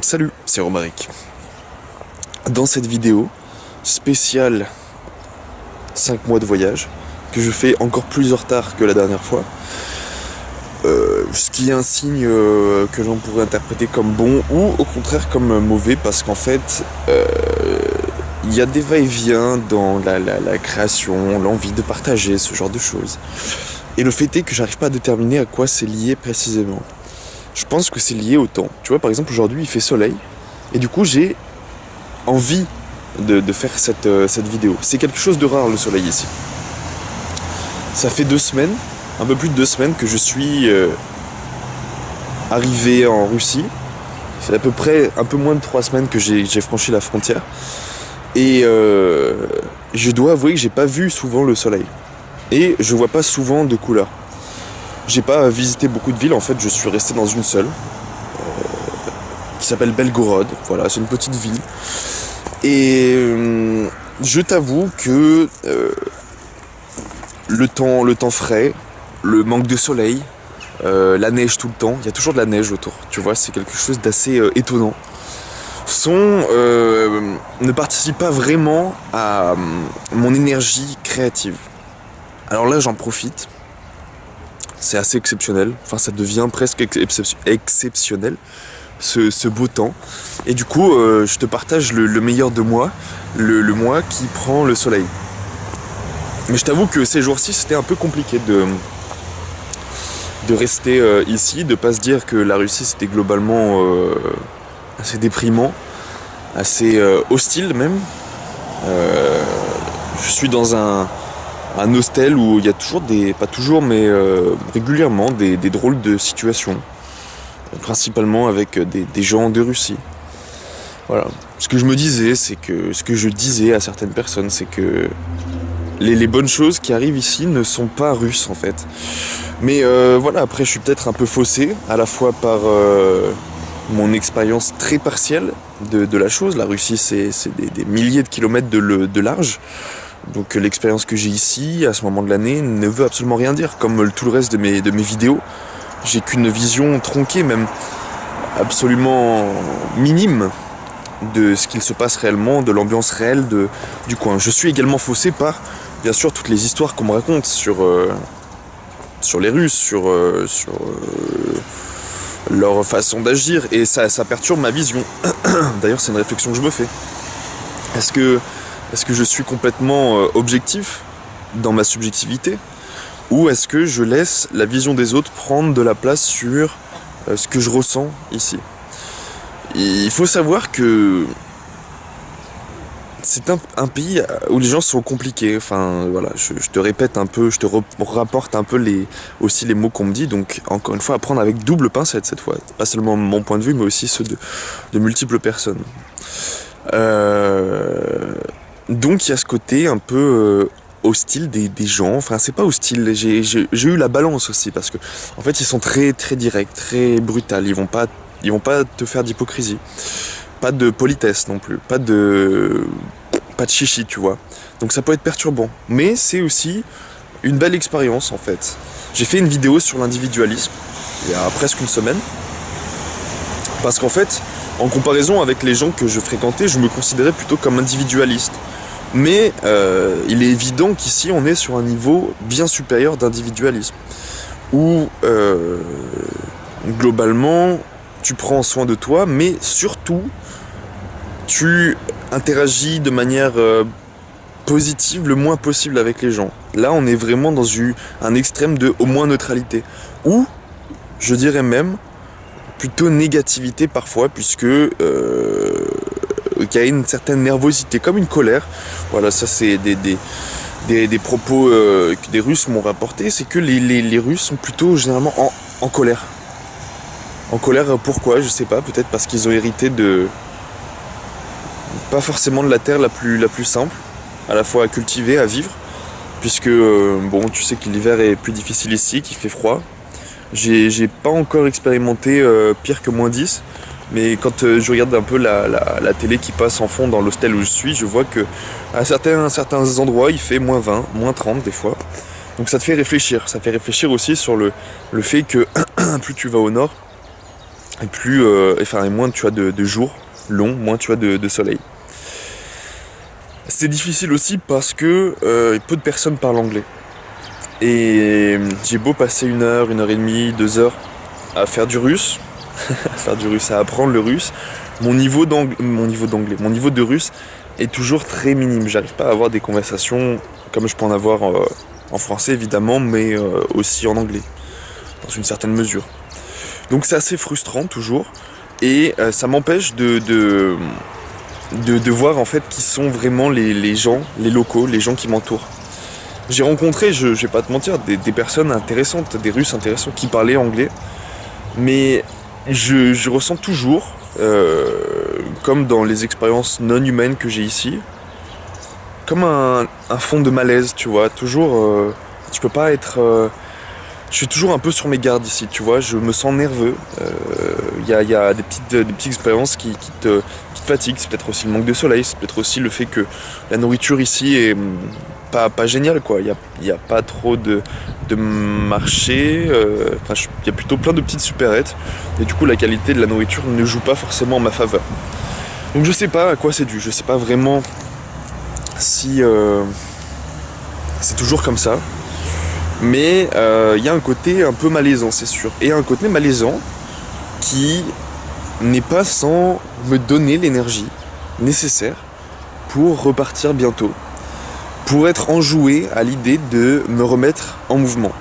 Salut, c'est Romaric. Dans cette vidéo spéciale 5 mois de voyage, que je fais encore plus en retard que la dernière fois, ce qui est un signe que l'on pourrait interpréter comme bon ou au contraire comme mauvais, parce qu'en fait, il y a des va-et-vient dans la création, l'envie de partager ce genre de choses. Et le fait est que j'arrive pas à déterminer à quoi c'est lié précisément. Je pense que c'est lié au temps. Tu vois, par exemple, aujourd'hui, il fait soleil. Et du coup, j'ai envie de faire cette vidéo. C'est quelque chose de rare, le soleil ici. Ça fait 2 semaines, un peu plus de 2 semaines, que je suis arrivé en Russie. C'est à peu près un peu moins de 3 semaines que j'ai franchi la frontière. Et je dois avouer que j'ai pas vu souvent le soleil. Et je vois pas souvent de couleurs. J'ai pas visité beaucoup de villes, en fait, je suis resté dans une seule, qui s'appelle Belgorod. Voilà, c'est une petite ville. Et je t'avoue que le temps frais, le manque de soleil, la neige tout le temps, il y a toujours de la neige autour, tu vois, c'est quelque chose d'assez étonnant, ne participent pas vraiment à mon énergie créative. Alors là, j'en profite. C'est assez exceptionnel, enfin ça devient presque exceptionnel, ce beau temps. Et du coup, je te partage le meilleur de moi, le moi qui prend le soleil. Mais je t'avoue que ces jours-ci, c'était un peu compliqué de rester ici, de pas se dire que la Russie c'était globalement assez déprimant, assez hostile même. Je suis dans un hostel où il y a toujours pas toujours, mais régulièrement des drôles de situations, principalement avec des gens de Russie. Voilà. Ce que je me disais, c'est que ce que je disais à certaines personnes, c'est que les bonnes choses qui arrivent ici ne sont pas russes en fait. Mais voilà, après je suis peut-être un peu faussé, à la fois par mon expérience très partielle de la chose. La Russie, c'est des milliers de kilomètres de large. Donc l'expérience que j'ai ici, à ce moment de l'année, ne veut absolument rien dire. Comme tout le reste de mes vidéos, j'ai qu'une vision tronquée, même absolument minime, de ce qu'il se passe réellement, de l'ambiance réelle du coin. Je suis également faussé par, bien sûr, toutes les histoires qu'on me raconte sur les Russes, sur leur façon d'agir, et ça perturbe ma vision. D'ailleurs, c'est une réflexion que je me fais. Est-ce que je suis complètement objectif dans ma subjectivité, ou est-ce que je laisse la vision des autres prendre de la place sur ce que je ressens ici? Il faut savoir que c'est un pays où les gens sont compliqués. Enfin voilà, je te répète un peu, je te rapporte un peu aussi les mots qu'on me dit. Donc encore une fois, à prendre avec double pincette cette fois. Pas seulement mon point de vue, mais aussi ceux de multiples personnes. Donc il y a ce côté un peu hostile des gens. Enfin, c'est pas hostile. J'ai eu la balance aussi, parce que en fait, ils sont très très directs, très brutals. Ils vont pas te faire d'hypocrisie. Pas de politesse non plus. Pas de chichi, tu vois. Donc ça peut être perturbant. Mais c'est aussi une belle expérience en fait. J'ai fait une vidéo sur l'individualisme il y a presque une semaine. Parce qu'en fait, en comparaison avec les gens que je fréquentais, je me considérais plutôt comme individualiste. Mais il est évident qu'ici, on est sur un niveau bien supérieur d'individualisme. Où, globalement, tu prends soin de toi, mais surtout, tu interagis de manière positive le moins possible avec les gens. Là, on est vraiment dans un extrême de au moins neutralité. Ou, je dirais même, plutôt négativité parfois, puisque qu'il y a une certaine nervosité, comme une colère. Voilà, ça c'est des propos que des Russes m'ont rapporté, c'est que les Russes sont plutôt généralement en colère. En colère, pourquoi? Je sais pas, peut-être parce qu'ils ont hérité pas forcément de la terre la plus simple, à la fois à cultiver, à vivre, puisque, bon, tu sais que l'hiver est plus difficile ici, qu'il fait froid. J'ai pas encore expérimenté pire que -10, mais quand je regarde un peu la télé qui passe en fond dans l'hostel où je suis, je vois que à certains endroits il fait -20, -30 des fois. Donc ça te fait réfléchir. Ça fait réfléchir aussi sur le fait que plus tu vas au nord, et moins tu as de jours longs, moins tu as de soleil. C'est difficile aussi parce que peu de personnes parlent anglais. Et j'ai beau passer 1 heure et demie, 2 heures à faire du russe, à apprendre le russe, mon niveau de russe est toujours très minime. J'arrive pas à avoir des conversations comme je peux en avoir en français évidemment, mais aussi en anglais, dans une certaine mesure. Donc c'est assez frustrant toujours, et ça m'empêche de voir en fait qui sont vraiment les gens, les locaux, les gens qui m'entourent. J'ai rencontré, je vais pas te mentir, des personnes intéressantes, des Russes intéressants qui parlaient anglais, mais je ressens toujours, comme dans les expériences non humaines que j'ai ici, comme un fond de malaise, tu vois. Toujours, tu peux pas être. Je suis toujours un peu sur mes gardes ici, tu vois. Je me sens nerveux. Y a des petites expériences qui te fatiguent. C'est peut-être aussi le manque de soleil, c'est peut-être aussi le fait que la nourriture ici est pas géniale, quoi. Y a pas trop de marché. Y a plutôt plein de petites supérettes. Et du coup, la qualité de la nourriture ne joue pas forcément en ma faveur. Donc je sais pas à quoi c'est dû. Je sais pas vraiment si c'est toujours comme ça. Mais y a un côté un peu malaisant, c'est sûr. Et un côté malaisant qui n'est pas sans me donner l'énergie nécessaire pour repartir bientôt, pour être enjoué à l'idée de me remettre en mouvement.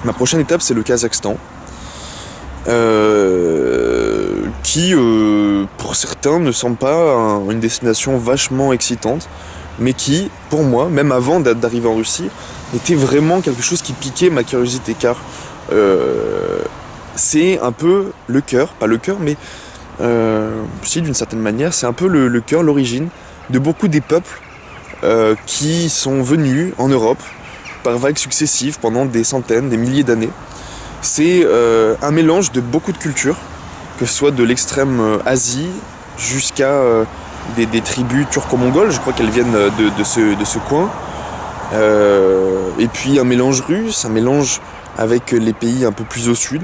Ma prochaine étape, c'est le Kazakhstan, qui, pour certains, ne semble pas une destination vachement excitante, mais qui, pour moi, même avant d'arriver en Russie, était vraiment quelque chose qui piquait ma curiosité, car c'est un peu le cœur, pas le cœur, mais si d'une certaine manière, c'est un peu le cœur, l'origine de beaucoup des peuples qui sont venus en Europe par vagues successives pendant des centaines, des milliers d'années. C'est un mélange de beaucoup de cultures, que ce soit de l'extrême Asie jusqu'à des tribus turco-mongoles, je crois qu'elles viennent de ce coin. Et puis un mélange russe, un mélange avec les pays un peu plus au sud,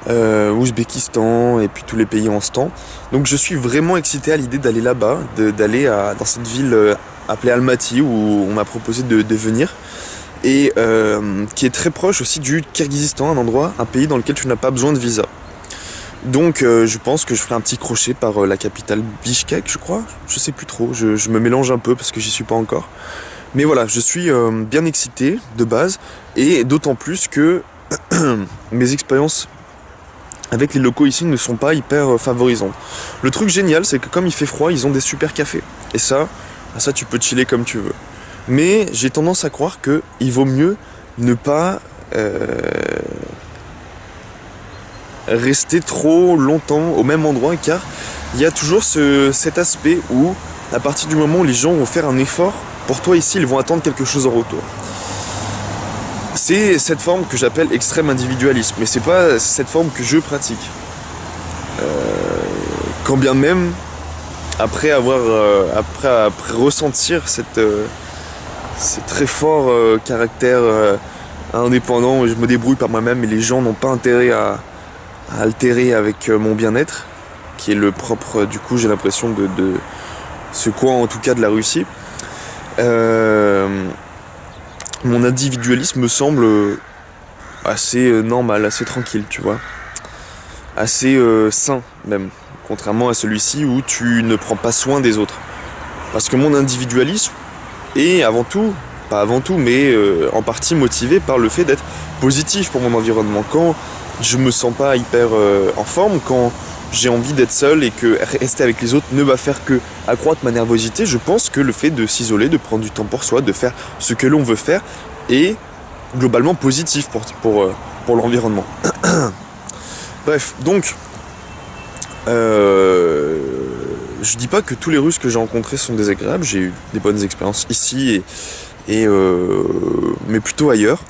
Ouzbékistan et puis tous les pays en ce temps. Donc je suis vraiment excité à l'idée d'aller là-bas, d'aller dans cette ville appelée Almaty où on m'a proposé de venir, et qui est très proche aussi du Kirghizistan, un pays dans lequel tu n'as pas besoin de visa. Donc je pense que je ferai un petit crochet par la capitale Bishkek, je crois. Je sais plus trop, je me mélange un peu parce que j'y suis pas encore. Mais voilà, je suis bien excité de base, et d'autant plus que mes expériences avec les locaux ici ne sont pas hyper favorisantes. Le truc génial, c'est que comme il fait froid, ils ont des super cafés. Et ça tu peux chiller comme tu veux. Mais j'ai tendance à croire qu'il vaut mieux ne pas rester trop longtemps au même endroit, car il y a toujours cet aspect où, à partir du moment où les gens vont faire un effort, pour toi ici, ils vont attendre quelque chose en retour. C'est cette forme que j'appelle extrême individualisme, mais c'est pas cette forme que je pratique. Quand bien même, après ressentir ce très fort caractère indépendant, où je me débrouille par moi-même et les gens n'ont pas intérêt à altérer avec mon bien-être, qui est le propre, du coup, j'ai l'impression de ce coin, en tout cas de la Russie. Mon individualisme me semble assez normal, assez tranquille, tu vois. Assez sain, même. Contrairement à celui-ci où tu ne prends pas soin des autres. Parce que mon individualisme est avant tout, pas avant tout, mais en partie motivé par le fait d'être positif pour mon environnement. Quand je me sens pas hyper en forme, quand j'ai envie d'être seul et que rester avec les autres ne va faire que accroître ma nervosité, je pense que le fait de s'isoler, de prendre du temps pour soi, de faire ce que l'on veut faire est globalement positif pour l'environnement. Bref, donc je dis pas que tous les Russes que j'ai rencontrés sont désagréables, j'ai eu des bonnes expériences ici mais plutôt ailleurs.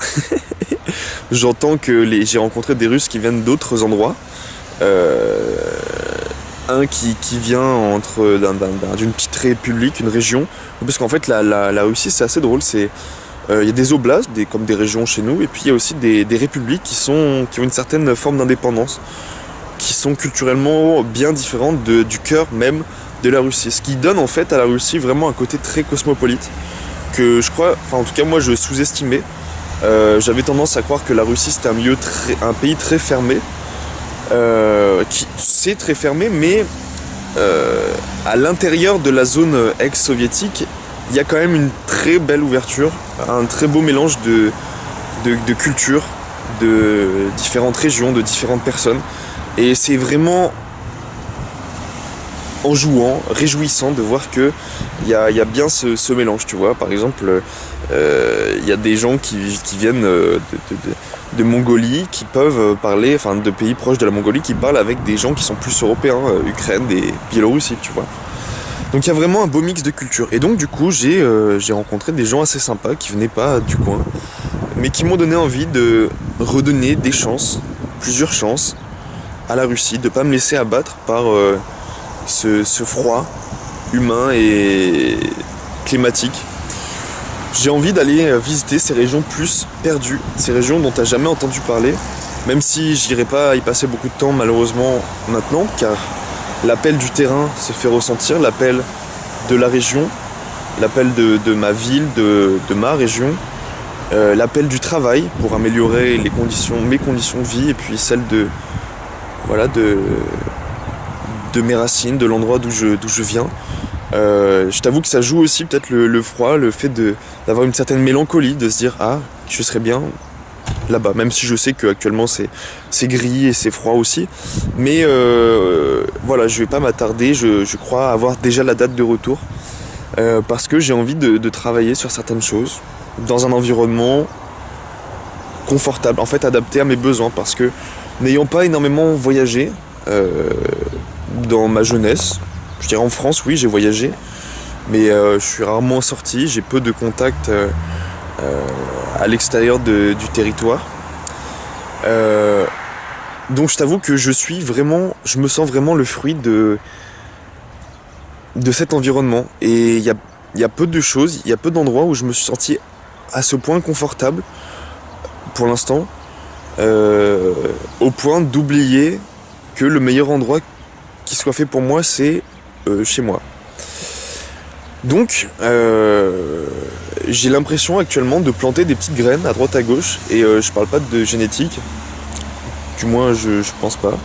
J'entends que j'ai rencontré des Russes qui viennent d'autres endroits. Un qui vient d'une petite république, une région. Parce qu'en fait, la Russie, c'est assez drôle. Il y a des oblasts, comme des régions chez nous, et puis il y a aussi des républiques qui ont une certaine forme d'indépendance. sont culturellement bien différentes du cœur même de la Russie. Ce qui donne en fait à la Russie vraiment un côté très cosmopolite que je crois, enfin en tout cas moi je sous-estimais. J'avais tendance à croire que la Russie c'était un pays très fermé, qui c'est très fermé, mais à l'intérieur de la zone ex-soviétique, il y a quand même une très belle ouverture, un très beau mélange de cultures, de différentes régions, de différentes personnes. Et c'est vraiment en jouant, réjouissant de voir que il y a bien ce mélange, tu vois. Par exemple, il y a des gens qui viennent de Mongolie, qui peuvent parler, enfin de pays proches de la Mongolie, qui parlent avec des gens qui sont plus européens, Ukraine et Biélorussie, tu vois. Donc il y a vraiment un beau mix de cultures. Et donc du coup, j'ai rencontré des gens assez sympas qui venaient pas du coin, mais qui m'ont donné envie de redonner des chances, plusieurs chances, à la Russie, de pas me laisser abattre par ce froid humain et climatique. J'ai envie d'aller visiter ces régions plus perdues, ces régions dont tu n'as jamais entendu parler, même si j'irai pas y passer beaucoup de temps malheureusement maintenant, car l'appel du terrain se fait ressentir, l'appel de la région, l'appel de ma ville, de ma région, l'appel du travail pour améliorer mes conditions de vie et puis celles de mes racines, de l'endroit d'où je viens. Je t'avoue que ça joue aussi peut-être le froid, le fait d'avoir une certaine mélancolie, de se dire ah, je serais bien là-bas, même si je sais qu'actuellement c'est gris et c'est froid aussi. Mais voilà, je vais pas m'attarder, je crois avoir déjà la date de retour, parce que j'ai envie de travailler sur certaines choses dans un environnement confortable, en fait adapté à mes besoins, parce que n'ayant pas énormément voyagé dans ma jeunesse, je dirais en France, oui, j'ai voyagé, mais je suis rarement sorti, j'ai peu de contacts à l'extérieur du territoire. Donc je t'avoue que je me sens vraiment le fruit de cet environnement. Et il y a peu de choses, il y a peu d'endroits où je me suis senti à ce point confortable, pour l'instant, au point d'oublier que le meilleur endroit qui soit fait pour moi, c'est chez moi. Donc, j'ai l'impression actuellement de planter des petites graines à droite à gauche, et je parle pas de génétique, du moins je pense pas,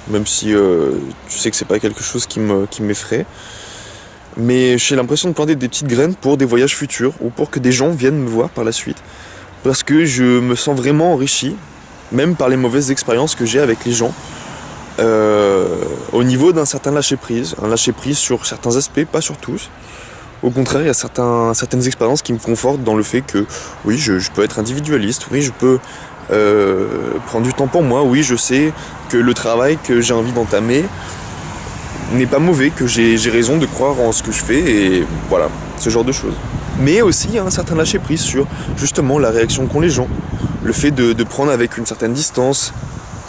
même si je sais que c'est pas quelque chose qui m'effraie, mais j'ai l'impression de planter des petites graines pour des voyages futurs, ou pour que des gens viennent me voir par la suite, parce que je me sens vraiment enrichi, même par les mauvaises expériences que j'ai avec les gens, au niveau d'un certain lâcher-prise, un lâcher-prise sur certains aspects, pas sur tous. Au contraire, il y a certaines expériences qui me confortent dans le fait que oui, je peux être individualiste, oui, je peux prendre du temps pour moi, oui, je sais que le travail que j'ai envie d'entamer n'est pas mauvais, que j'ai raison de croire en ce que je fais, et voilà, ce genre de choses. Mais aussi, il y a un certain lâcher-prise sur justement la réaction qu'ont les gens, le fait de prendre avec une certaine distance,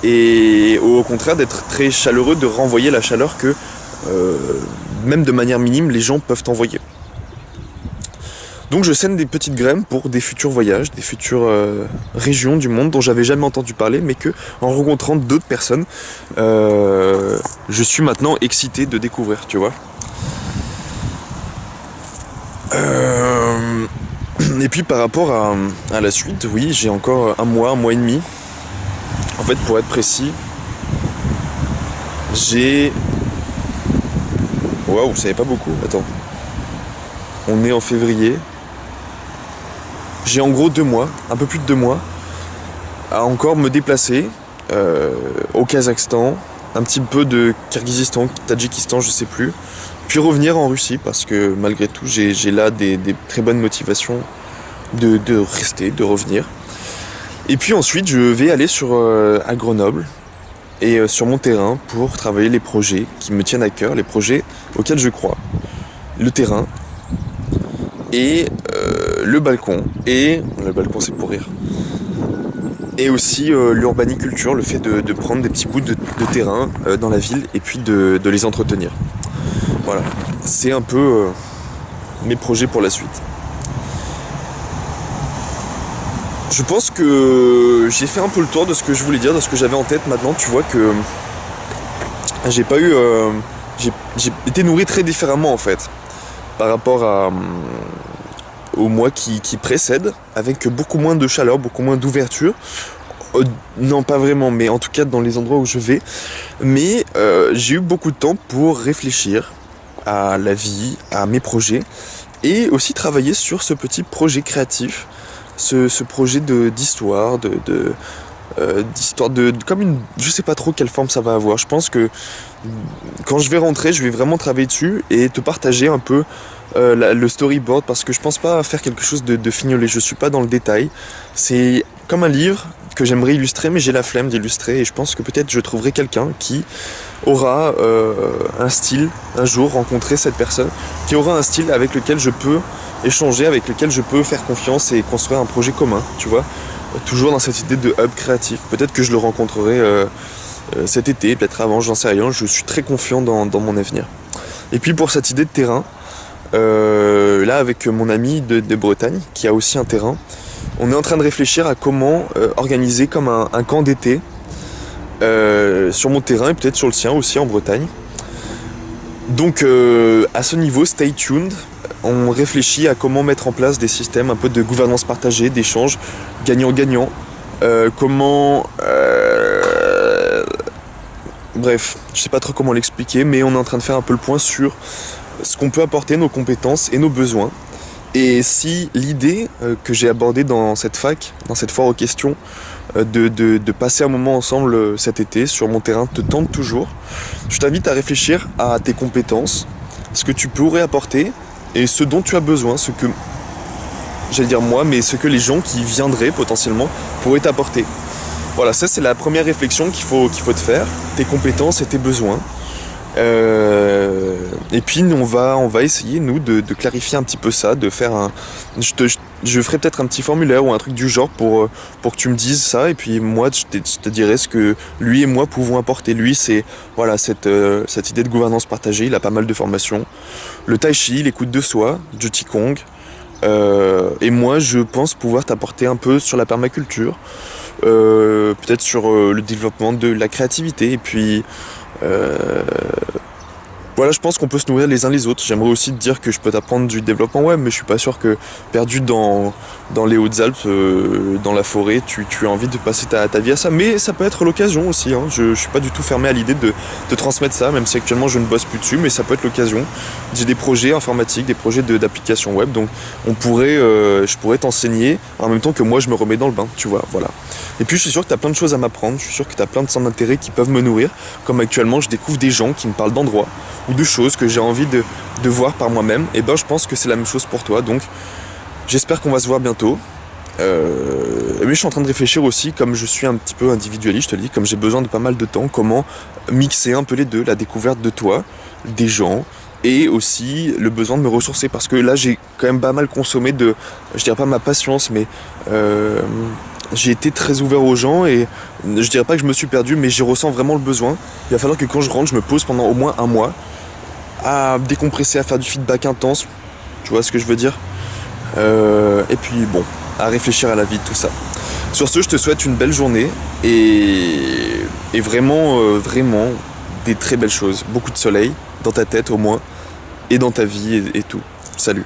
et au contraire d'être très chaleureux, de renvoyer la chaleur que même de manière minime les gens peuvent envoyer. Donc je sème des petites graines pour des futurs voyages, des futures régions du monde dont j'avais jamais entendu parler, mais que en rencontrant d'autres personnes, je suis maintenant excité de découvrir, tu vois. Et puis par rapport à la suite, oui, j'ai encore un mois et demi. En fait, pour être précis, j'ai... Waouh, ça n'est pas beaucoup, attends. On est en février. J'ai en gros 2 mois, un peu plus de 2 mois, à encore me déplacer au Kazakhstan, un petit peu de Kirghizistan, Tadjikistan, je sais plus, puis revenir en Russie, parce que malgré tout, j'ai là des très bonnes motivations de rester, de revenir. Et puis ensuite, je vais aller à Grenoble et sur mon terrain pour travailler les projets qui me tiennent à cœur, les projets auxquels je crois. Le terrain et le balcon. Et le balcon, c'est pour rire. Et aussi l'urbaniculture, le fait de prendre des petits bouts de terrain dans la ville et puis de les entretenir. Voilà, c'est un peu mes projets pour la suite. Je pense que j'ai fait un peu le tour de ce que je voulais dire, de ce que j'avais en tête. Maintenant, tu vois que j'ai pas eu... j'ai été nourri très différemment en fait, par rapport au mois qui précède, avec beaucoup moins de chaleur, beaucoup moins d'ouverture. Non, pas vraiment, mais en tout cas dans les endroits où je vais. Mais j'ai eu beaucoup de temps pour réfléchir à la vie, à mes projets, et aussi travailler sur ce petit projet créatif, ce projet d'histoire, d'histoire comme une, je sais pas trop quelle forme ça va avoir. Je pense que quand je vais rentrer, je vais vraiment travailler dessus et te partager un peu le storyboard, parce que je pense pas faire quelque chose de fignolé. Je suis pas dans le détail. C'est comme un livre que j'aimerais illustrer, mais j'ai la flemme d'illustrer, et je pense que peut-être je trouverai quelqu'un qui aura un style, un jour rencontrer cette personne qui aura un style avec lequel je peux échanger, avec lequel je peux faire confiance et construire un projet commun, tu vois. Toujours dans cette idée de hub créatif. Peut-être que je le rencontrerai cet été, peut-être avant, j'en sais rien. Je suis très confiant dans mon avenir. Et puis pour cette idée de terrain, là avec mon ami de Bretagne, qui a aussi un terrain, on est en train de réfléchir à comment organiser comme un camp d'été sur mon terrain et peut-être sur le sien aussi en Bretagne. Donc à ce niveau, stay tuned. On réfléchit à comment mettre en place des systèmes un peu de gouvernance partagée, d'échange, gagnant-gagnant. Comment... Bref, je sais pas trop comment l'expliquer, mais on est en train de faire un peu le point sur ce qu'on peut apporter, nos compétences et nos besoins. Et si l'idée que j'ai abordée dans cette fac, dans cette foire aux questions, de passer un moment ensemble cet été sur mon terrain te tente toujours, je t'invite à réfléchir à tes compétences, ce que tu pourrais apporter et ce dont tu as besoin, ce que, j'allais dire moi, mais ce que les gens qui viendraient potentiellement pourraient t'apporter. Voilà, ça c'est la première réflexion qu'il faut te faire, tes compétences et tes besoins. Et puis on va essayer nous de clarifier un petit peu ça, de faire un... Je ferai peut-être un petit formulaire ou un truc du genre pour que tu me dises ça, et puis moi je te dirai ce que lui et moi pouvons apporter. Lui c'est voilà cette idée de gouvernance partagée, il a pas mal de formations. Le tai chi, l'écoute de soi, du qigong. Et moi je pense pouvoir t'apporter un peu sur la permaculture, peut-être sur le développement de la créativité, et puis voilà, je pense qu'on peut se nourrir les uns les autres. J'aimerais aussi te dire que je peux t'apprendre du développement web, mais je suis pas sûr que perdu dans les Hautes-Alpes, dans la forêt, tu as envie de passer ta vie à ça. Mais ça peut être l'occasion aussi, hein. Je suis pas du tout fermé à l'idée de transmettre ça, même si actuellement je ne bosse plus dessus, mais ça peut être l'occasion. J'ai des projets informatiques, des projets d'applications web, donc je pourrais t'enseigner en même temps que moi je me remets dans le bain, tu vois, voilà. Et puis je suis sûr que tu as plein de choses à m'apprendre, je suis sûr que tu as plein de centres d'intérêt qui peuvent me nourrir, comme actuellement je découvre des gens qui me parlent d'endroits ou de choses que j'ai envie de voir par moi-même. Et ben je pense que c'est la même chose pour toi, donc j'espère qu'on va se voir bientôt. Mais je suis en train de réfléchir aussi, comme je suis un petit peu individualiste, je te le dis, comme j'ai besoin de pas mal de temps, comment mixer un peu les deux, la découverte de toi, des gens, et aussi le besoin de me ressourcer, parce que là j'ai quand même pas mal consommé je dirais pas ma patience, mais j'ai été très ouvert aux gens, et je dirais pas que je me suis perdu, mais j'y ressens vraiment le besoin. Il va falloir que quand je rentre, je me pose pendant au moins un mois à décompresser, à faire du feedback intense, tu vois ce que je veux dire, et puis bon, à réfléchir à la vie, tout ça. Sur ce, je te souhaite une belle journée, et vraiment, vraiment des très belles choses, beaucoup de soleil, dans ta tête au moins, et dans ta vie, et tout. Salut.